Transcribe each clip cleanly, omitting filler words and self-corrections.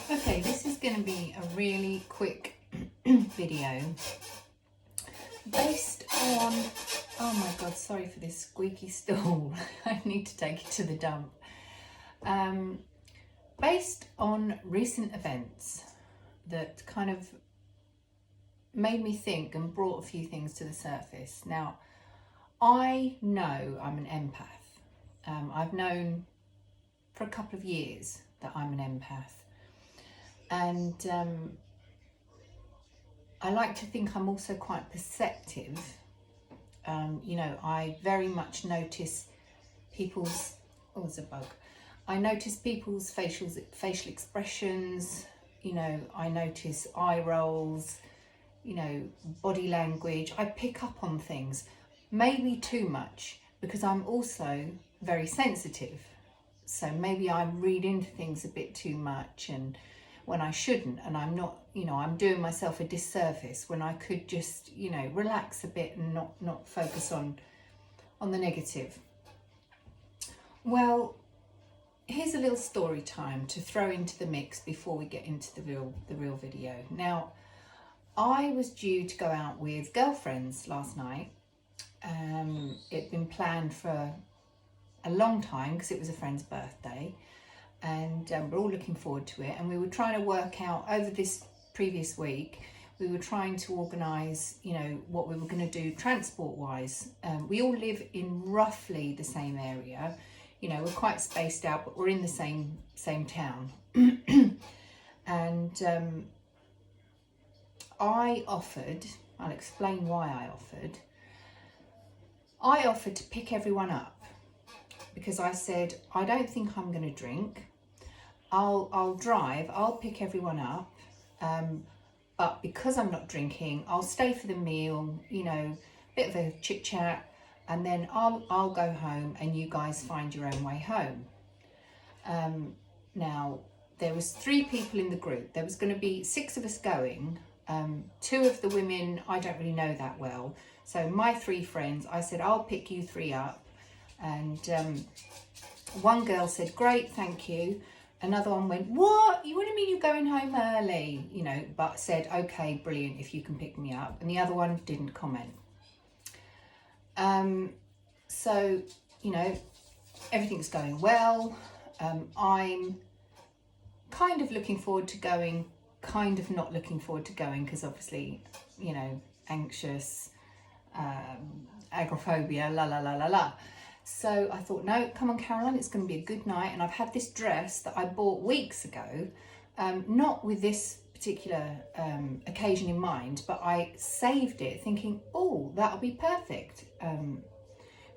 Okay, this is going to be a really quick video based on, oh my god, sorry for this squeaky stool, I need to take it to the dump. Based on recent events that kind of made me think and brought a few things to the surface. Now, I know I'm an empath. I've known for a couple of years that I'm an empath. And I like to think I'm also quite perceptive. I very much notice people's, oh, there's a bug. I notice people's facial expressions, I notice eye rolls, body language. I pick up on things, maybe too much, because I'm also very sensitive. So maybe I read into things a bit too much and when I shouldn't, and I'm not, I'm doing myself a disservice when I could just, relax a bit and not focus on the negative. Well, here's a little story time to throw into the mix before we get into the real video. Now, I was due to go out with girlfriends last night. It'd been planned for a long time because it was a friend's birthday, and we're all looking forward to it. And we were trying to work out over this previous week, we were trying to organise, what we were going to do transport-wise. We all live in roughly the same area. We're quite spaced out, but we're in the same town. And I'll explain why I offered to pick everyone up, because I said, I don't think I'm going to drink. I'll drive, I'll pick everyone up, but because I'm not drinking, I'll stay for the meal, bit of a chit chat, and then I'll go home and you guys find your own way home. Now, there was 3 people in the group. There was going to be 6 of us going. 2 of the women I don't really know that well. So my 3 friends, I said, I'll pick you 3 up. And one girl said, great, thank you. Another one went, what? What do you mean you're going home early? But said, okay, brilliant, if you can pick me up. And the other one didn't comment. So, everything's going well. I'm kind of looking forward to going, kind of not looking forward to going, because obviously, anxious, agoraphobia, la la la la la. So I thought, no, come on, Caroline, it's going to be a good night. And I've had this dress that I bought weeks ago, not with this particular occasion in mind, but I saved it thinking, oh, that'll be perfect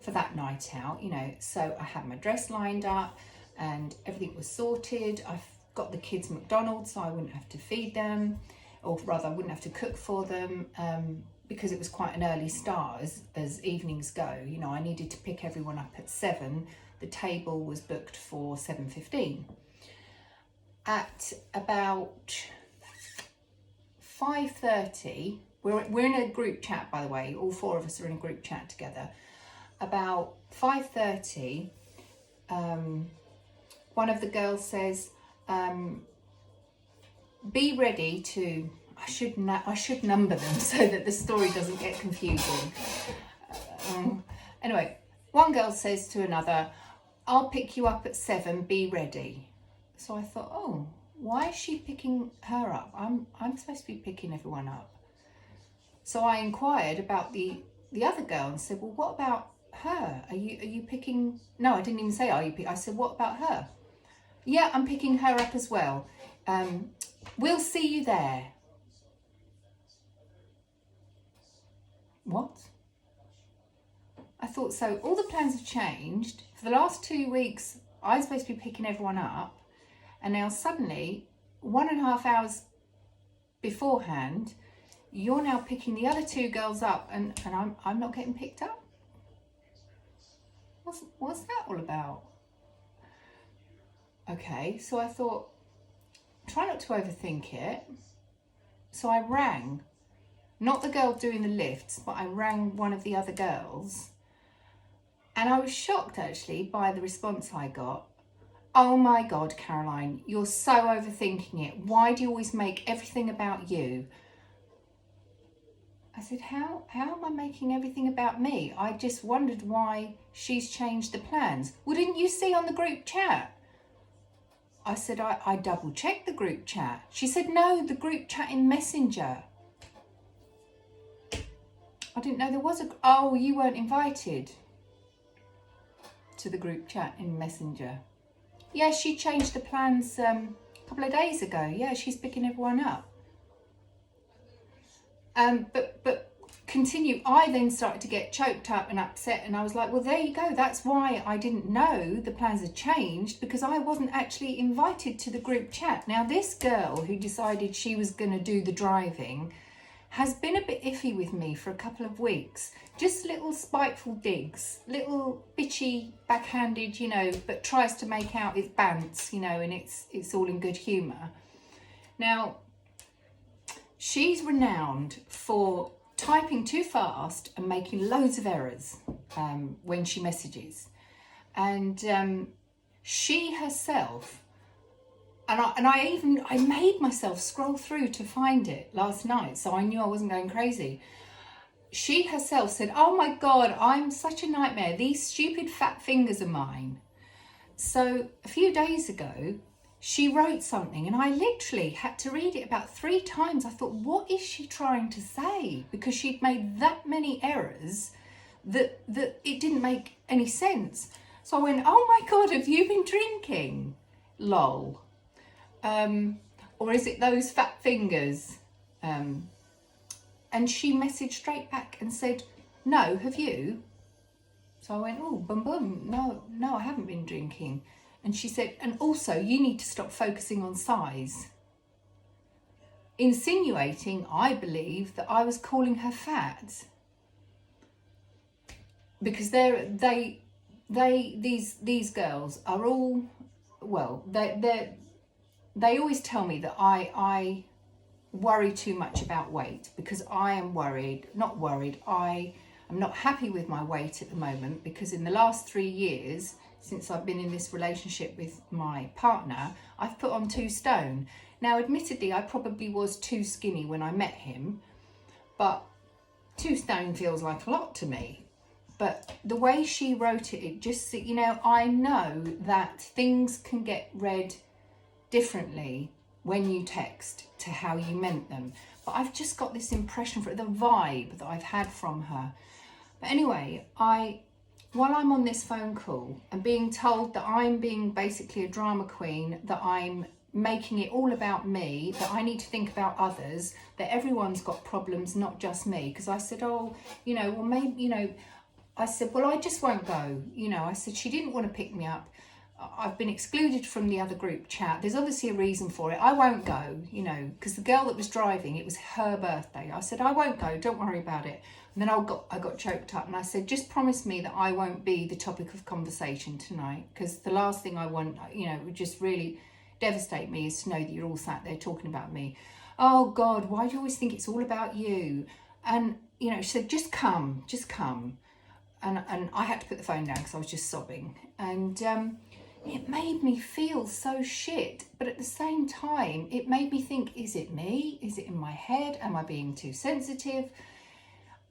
for that night out, So I had my dress lined up and everything was sorted. I've got the kids McDonald's, so I wouldn't have to feed them, or rather I wouldn't have to cook for them, because it was quite an early start as evenings go. I needed to pick everyone up at 7. The table was booked for 7:15. At about 5:30, we're in a group chat, by the way, all 4 of us are in a group chat together. About 5:30, one of the girls says, be ready to, I should number them so that the story doesn't get confusing. Anyway, one girl says to another, I'll pick you up at 7, be ready. So I thought, oh, why is she picking her up? I'm supposed to be picking everyone up. So I inquired about the other girl and said, well, what about her? Are you picking? No, I didn't even say, are you picking? I said, what about her? Yeah, I'm picking her up as well. We'll see you there. What? I thought, so all the plans have changed. For the last 2 weeks, I was supposed to be picking everyone up. And now suddenly, 1.5 hours beforehand, you're now picking the other 2 girls up and I'm not getting picked up? What's that all about? Okay, so I thought, try not to overthink it. So I rang, not the girl doing the lifts, but I rang one of the other girls. And I was shocked actually by the response I got. oh my God, Caroline, you're so overthinking it. Why do you always make everything about you? I said, how am I making everything about me? I just wondered why she's changed the plans. Well, didn't you see on the group chat? I said, I double checked the group chat. She said, no, the group chat in Messenger. I didn't know there was oh, you weren't invited to the group chat in Messenger. Yeah, she changed the plans a couple of days ago. Yeah, she's picking everyone up. But continue. I then started to get choked up and upset, and I was like, well, there you go. That's why I didn't know the plans had changed, because I wasn't actually invited to the group chat. Now, this girl who decided she was going to do the driving has been a bit iffy with me for a couple of weeks. Just little spiteful digs, little bitchy, backhanded, you know, but tries to make out it's bants, you know, and it's all in good humour. Now, she's renowned for typing too fast and making loads of errors when she messages. And she herself, and I made myself scroll through to find it last night, so I knew I wasn't going crazy. She herself said, oh my God, I'm such a nightmare. These stupid fat fingers are mine. So a few days ago, she wrote something and I literally had to read it about 3 times. I thought, what is she trying to say? Because she'd made that many errors that it didn't make any sense. So I went, oh my God, have you been drinking? Lol. Or is it those fat fingers? And she messaged straight back and said, no, have you? So I went, oh, boom, boom. No, I haven't been drinking. And she said, and also you need to stop focusing on size. Insinuating, I believe, that I was calling her fat. Because these girls are all, well, they always tell me that I worry too much about weight, because I am I am not happy with my weight at the moment, because in the last 3 years, since I've been in this relationship with my partner, I've put on 2 stone. Now, admittedly, I probably was too skinny when I met him, but 2 stone feels like a lot to me. But the way she wrote it, it just, you know, I know that things can get read differently when you text to how you meant them. But I've just got this impression for the vibe that I've had from her. But anyway, while I'm on this phone call and being told that I'm being basically a drama queen, that I'm making it all about me, that I need to think about others, that everyone's got problems, not just me. Because I said, oh, you know, well, maybe, you know, I said, well, I just won't go. You know, I said, she didn't want to pick me up. I've been excluded from the other group chat. There's obviously a reason for it. I won't go, you know, because the girl that was driving, it was her birthday. I said, I won't go. Don't worry about it. And then I got choked up and I said, just promise me that I won't be the topic of conversation tonight, because the last thing I want, you know, would just really devastate me is to know that you're all sat there talking about me. Oh God, why do you always think it's all about you? And, you know, she said, just come. And I had to put the phone down because I was just sobbing. And it made me feel so shit. But at the same time, it made me think, is it me? Is it in my head? Am I being too sensitive?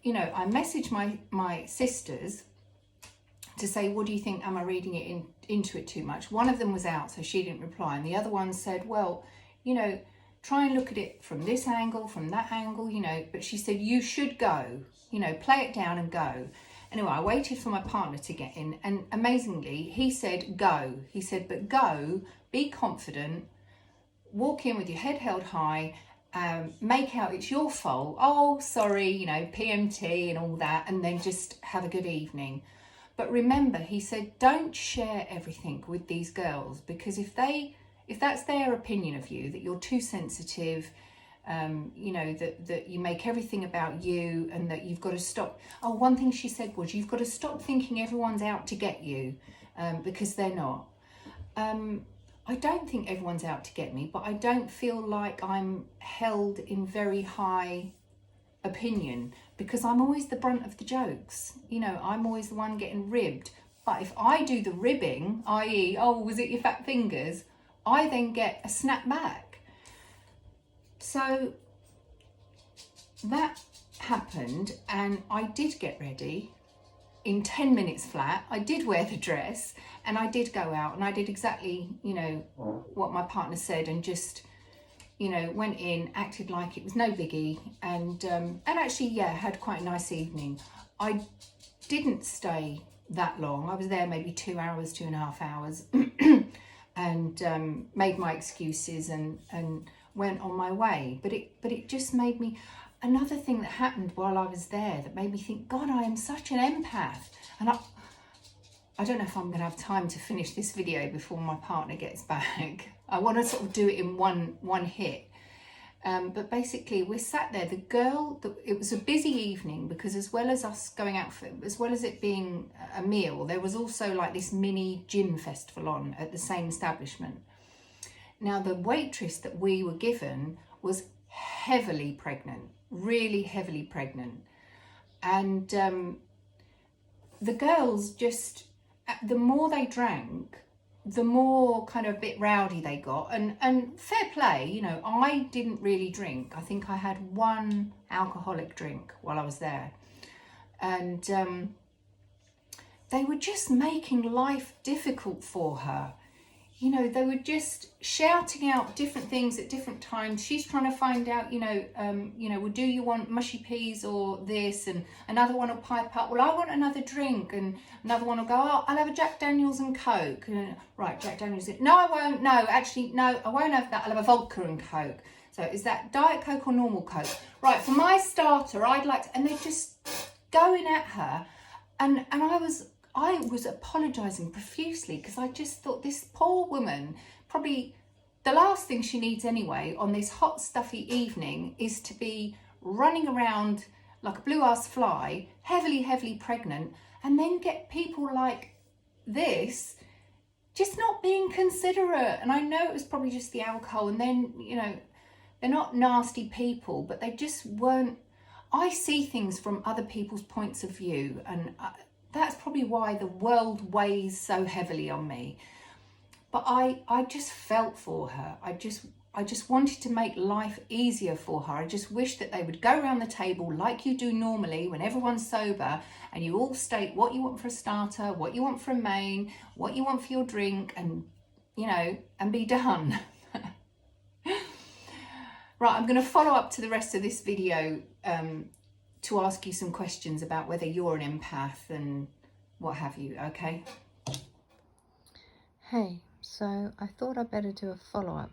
You know, I messaged my sisters to say, what do you think? Am I reading it into it too much? One of them was out, so she didn't reply. And the other one said, well, you know, try and look at it from this angle, from that angle, you know. But she said, you should go, you know, play it down and go. Anyway, I waited for my partner to get in, and amazingly, he said, go. He said, but go, be confident, walk in with your head held high, make out it's your fault. Oh, sorry, you know, PMT and all that, and then just have a good evening. But remember, he said, don't share everything with these girls, because if that's their opinion of you, that you're too sensitive, you know, that you make everything about you, and that you've got to stop. Oh, one thing she said was, you've got to stop thinking everyone's out to get you, because they're not. I don't think everyone's out to get me, but I don't feel like I'm held in very high opinion, because I'm always the brunt of the jokes. You know, I'm always the one getting ribbed. But if I do the ribbing, i.e., oh, was it your fat fingers, I then get a snap back. So that happened, and I did get ready in 10 minutes flat. I did wear the dress, and I did go out, and I did exactly, you know, what my partner said, and just, you know, went in, acted like it was no biggie, and actually, yeah, had quite a nice evening. I didn't stay that long. I was there maybe 2 hours, 2.5 hours, and made my excuses and went on my way. But it just made me, another thing that happened while I was there that made me think, God, I am such an empath. And I don't know if I'm going to have time to finish this video before my partner gets back. I want to sort of do it in one hit. But basically, we sat there. It was a busy evening, because as well as us going out as well as it being a meal, there was also like this mini gym festival on at the same establishment. Now, the waitress that we were given was heavily pregnant, really heavily pregnant. And the girls just, the more they drank, the more kind of a bit rowdy they got. And fair play, you know, I didn't really drink. I think I had one alcoholic drink while I was there. And they were just making life difficult for her. You know, they were just shouting out different things at different times. She's trying to find out, well, do you want mushy peas or this? And another one will pipe up, well, I want another drink. And another one will go, oh, I'll have a Jack Daniels and Coke. And, right, Jack Daniels. No, I won't. No, actually, no, I won't have that. I'll have a vodka and Coke. So is that Diet Coke or normal Coke? Right, for my starter, I'd like to, and they're just going at her. And I was apologising profusely, because I just thought, this poor woman, probably the last thing she needs anyway on this hot, stuffy evening is to be running around like a blue-ass fly, heavily pregnant, and then get people like this just not being considerate. And I know it was probably just the alcohol, and then, you know, they're not nasty people, but they just weren't. I see things from other people's points of view, and that's probably why the world weighs so heavily on me. But I just felt for her. I just wanted to make life easier for her. I just wish that they would go around the table like you do normally when everyone's sober, and you all state what you want for a starter, what you want for a main, what you want for your drink, and, you know, and be done. Right, I'm going to follow up to the rest of this video to ask you some questions about whether you're an empath and what have you, okay? Hey, so I thought I'd better do a follow-up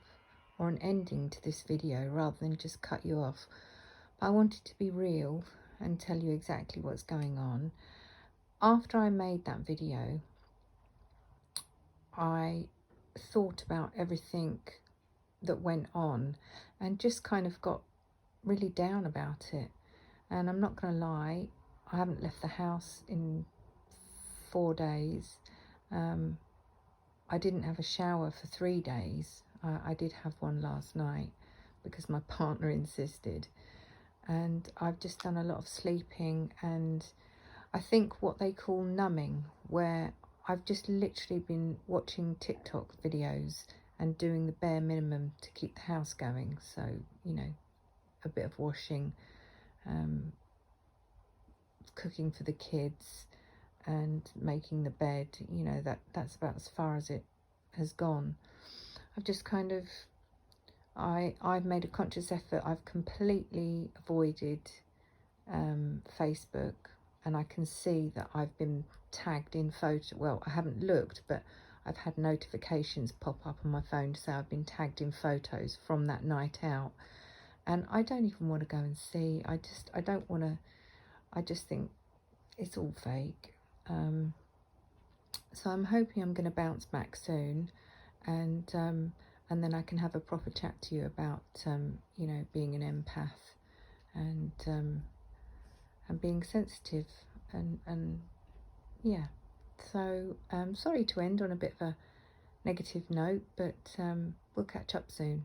or an ending to this video rather than just cut you off. But I wanted to be real and tell you exactly what's going on. After I made that video, I thought about everything that went on and just kind of got really down about it. And I'm not going to lie, I haven't left the house in 4 days. I didn't have a shower for 3 days. I did have one last night because my partner insisted. And I've just done a lot of sleeping, and I think what they call numbing, where I've just literally been watching TikTok videos and doing the bare minimum to keep the house going. So, you know, a bit of washing, cooking for the kids, and making the bed. You know, that's about as far as it has gone. I've just kind of, I've made a conscious effort. I've completely avoided Facebook, and I can see that I've been tagged in photo. Well, I haven't looked, but I've had notifications pop up on my phone to say I've been tagged in photos from that night out, and I don't even want to go and see. I don't want to. I just think it's all fake. So I'm hoping I'm going to bounce back soon, and then I can have a proper chat to you about you know, being an empath, and being sensitive, and yeah. So sorry to end on a bit of a negative note, but we'll catch up soon.